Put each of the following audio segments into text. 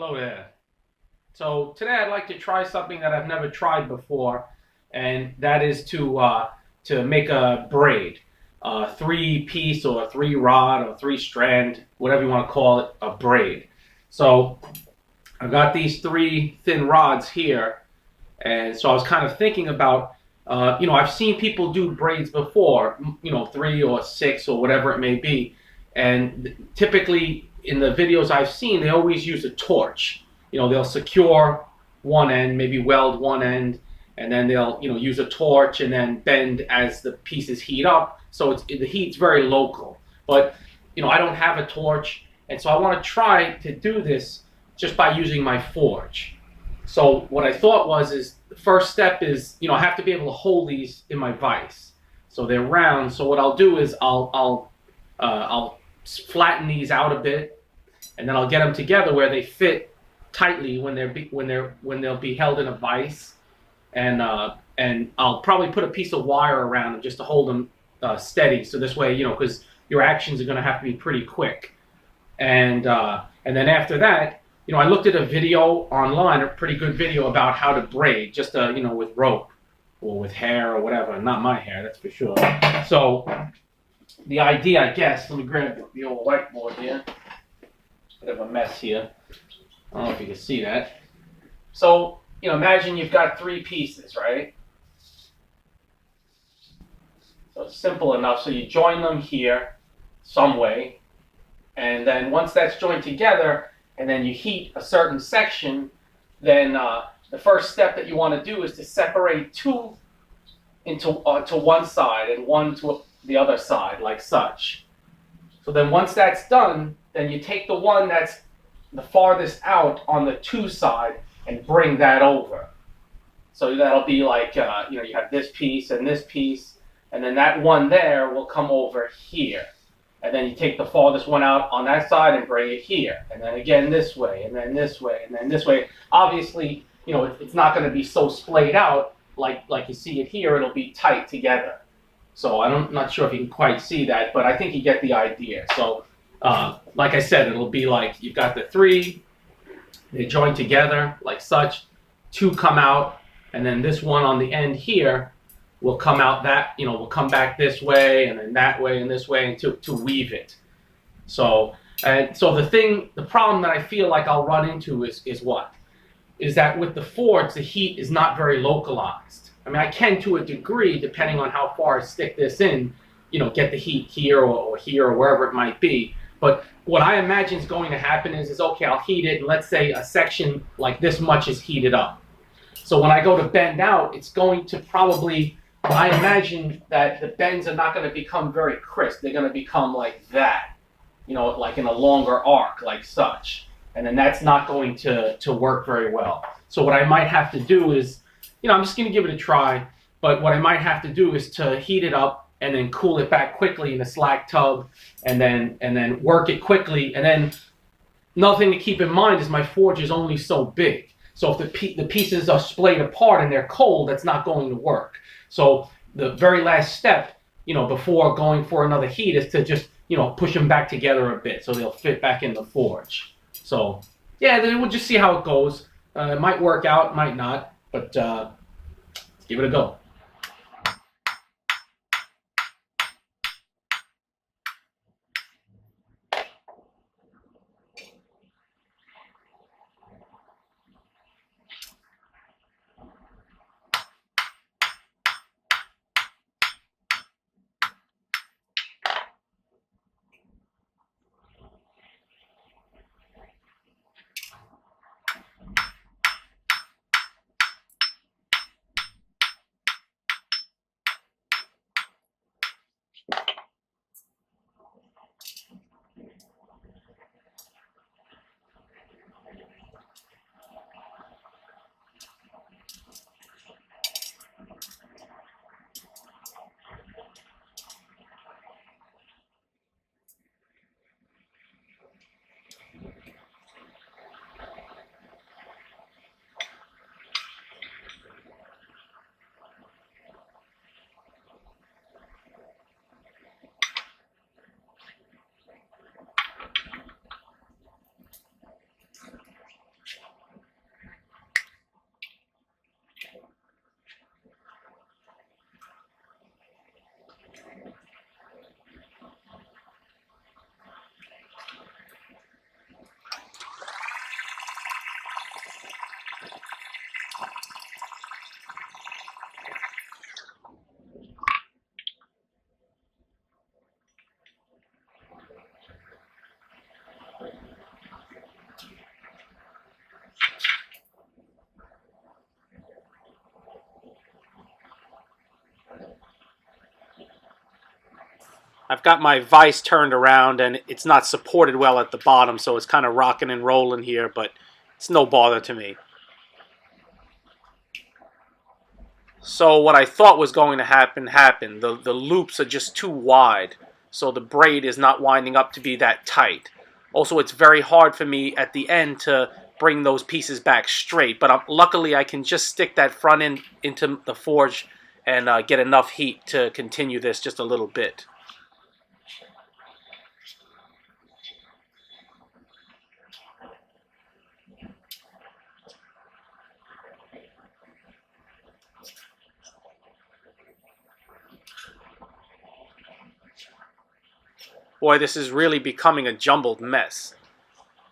Hello there. So today I'd like to try something that I've never tried before, and that is to make a braid, a three-piece or a three-rod or three-strand, whatever you want to call it, a braid. So I've got these three thin rods here, and so I was kind of thinking about, I've seen people do braids before, three or six or whatever it may be, and typically in the videos I've seen, they always use a torch. They'll secure one end, maybe weld one end, and then they'll, use a torch and then bend as the pieces heat up. So the heat's very local. But, I don't have a torch, and so I want to try to do this just by using my forge. So what I thought is the first step is, I have to be able to hold these in my vise. So they're round. So what I'll do is I'll flatten these out a bit, and then I'll get them together where they fit tightly when they'll be held in a vise, and I'll probably put a piece of wire around them just to hold them steady. So this way, because your actions are going to have to be pretty quick, and then after that, I looked at a video online, a pretty good video about how to braid, just with rope or with hair or whatever. Not my hair, that's for sure. So the idea, I guess, let me grab the old whiteboard here. Bit of a mess here. I don't know if you can see that. So, imagine you've got three pieces, right? So it's simple enough. So you join them here some way, and then once that's joined together, and then you heat a certain section, then the first step that you want to do is to separate two into to one side and one to the other side, like such. So then once that's done, then you take the one that's the farthest out on the two side and bring that over. So that'll be like, you have this piece, and then that one there will come over here. And then you take the farthest one out on that side and bring it here. And then again this way, and then this way, and then this way. Obviously, it's not going to be so splayed out like you see it here. It'll be tight together. So I'm not sure if you can quite see that, but I think you get the idea. So like I said, it'll be like you've got the three, they join together like such, two come out, and then this one on the end here will come out will come back this way, and then that way, and this way, and to weave it. So the problem that I feel like I'll run into is what? Is that with the forge, the heat is not very localized. I mean, I can to a degree, depending on how far I stick this in, get the heat here or here or wherever it might be. But what I imagine is going to happen is okay, I'll heat it, and let's say a section like this much is heated up. So when I go to bend out, it's going to probably, I imagine that the bends are not going to become very crisp. They're going to become like that, like in a longer arc, like such. And then that's not going to work very well. So what I might have to do is, I'm just going to give it a try, but what I might have to do is to heat it up and then cool it back quickly in a slack tub, and then work it quickly. And then another thing to keep in mind is my forge is only so big. So if the pieces are splayed apart and they're cold, that's not going to work. So the very last step, before going for another heat is to just, push them back together a bit so they'll fit back in the forge. So yeah, then we'll just see how it goes. It might work out, might not, but let's give it a go. I've got my vise turned around and it's not supported well at the bottom, so it's kind of rocking and rolling here, but it's no bother to me. So what I thought was going to happen happened. The loops are just too wide, so the braid is not winding up to be that tight. Also, it's very hard for me at the end to bring those pieces back straight, but luckily I can just stick that front end into the forge and get enough heat to continue this just a little bit. Boy, this is really becoming a jumbled mess.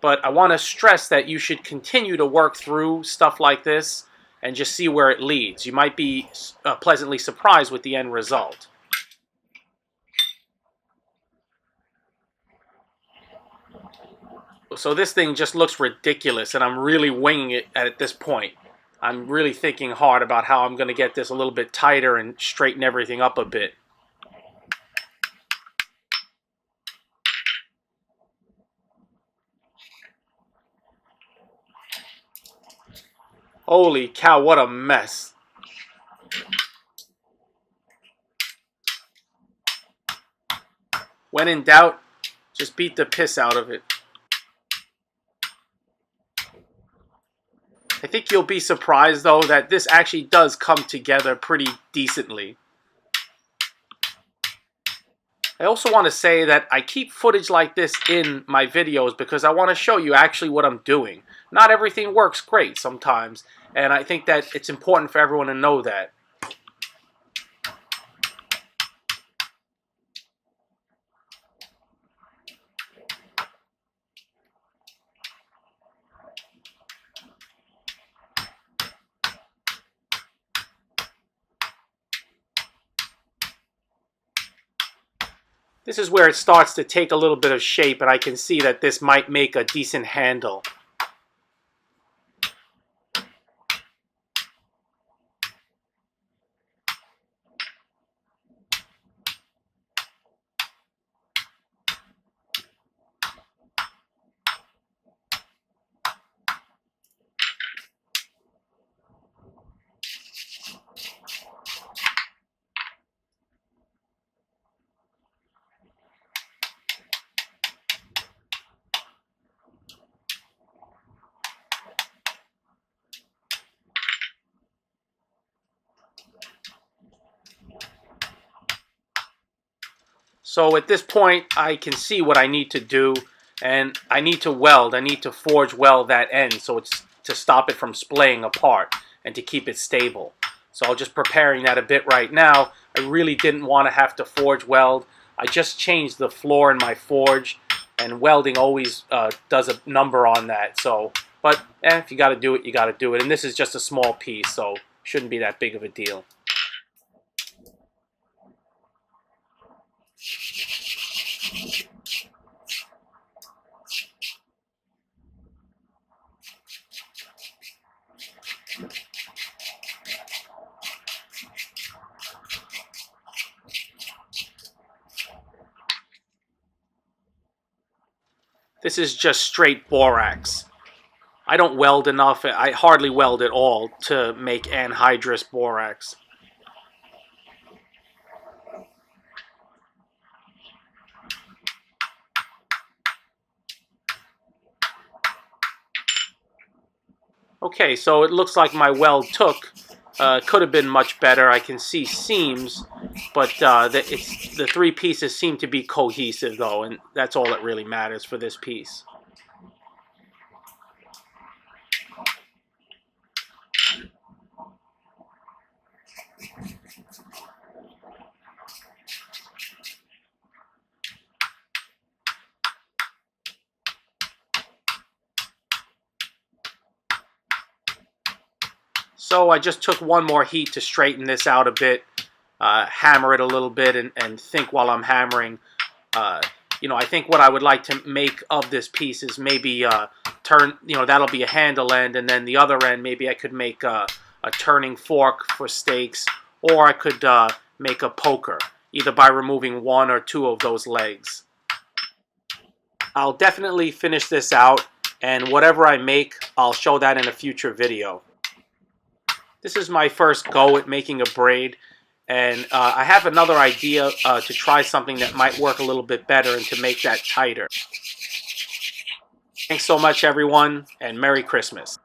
But I want to stress that you should continue to work through stuff like this and just see where it leads. You might be pleasantly surprised with the end result. So this thing just looks ridiculous, and I'm really winging it at this point. I'm really thinking hard about how I'm going to get this a little bit tighter and straighten everything up a bit. Holy cow, what a mess. When in doubt, just beat the piss out of it. I think you'll be surprised, though, that this actually does come together pretty decently. I also want to say that I keep footage like this in my videos because I want to show you actually what I'm doing. Not everything works great sometimes, and I think that it's important for everyone to know that. This is where it starts to take a little bit of shape, and I can see that this might make a decent handle. So at this point, I can see what I need to do, and I need to weld. I need to forge weld that end so it's to stop it from splaying apart and to keep it stable. So I'm just preparing that a bit right now. I really didn't want to have to forge weld. I just changed the floor in my forge, and welding always does a number on that. So, but if you got to do it, you got to do it. And this is just a small piece, so shouldn't be that big of a deal. This is just straight borax. I don't weld enough, I hardly weld at all to make anhydrous borax. Okay, so it looks like my weld took. Could have been much better. I can see seams, but the three pieces seem to be cohesive, though, and that's all that really matters for this piece. So I just took one more heat to straighten this out a bit, hammer it a little bit, and think while I'm hammering. I think what I would like to make of this piece is maybe turn, that'll be a handle end, and then the other end, maybe I could make a turning fork for steaks, or I could make a poker. either by removing one or two of those legs. I'll definitely finish this out, and whatever I make, I'll show that in a future video. This is my first go at making a braid, and I have another idea to try something that might work a little bit better and to make that tighter. Thanks so much, everyone, and Merry Christmas.